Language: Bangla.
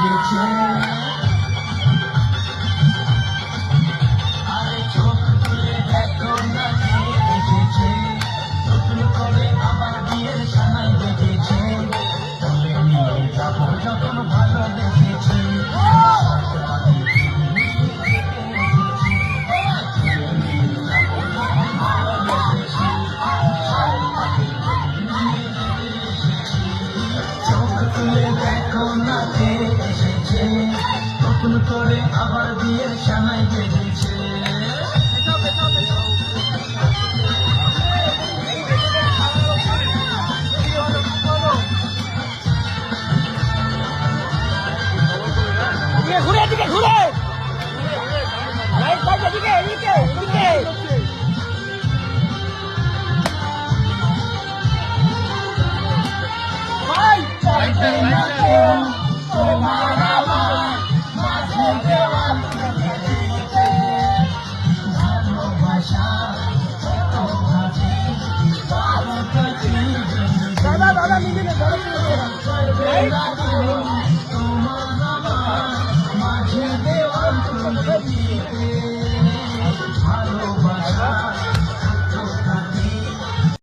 বেজেছে। আরে চোখ তুলে দেখো না কে এসেছে, নতুন করে আবার বিয়ের সানাই বেজেছে। বলে নিয়ে যাবো যখন ভালোবেসেছি, তুলে দেখো না কে এসেছে, নতুন করে আবার বিয়ের সানাই বেজেছে। ঘুরে এদিকে ঘুরে এদিকে এদিকে এদিকে তোমার আমার মাঝে দেওয়াল বেজেছে, ভালোবাসা কত ভাবে দাদা দাদা মিলিয়ে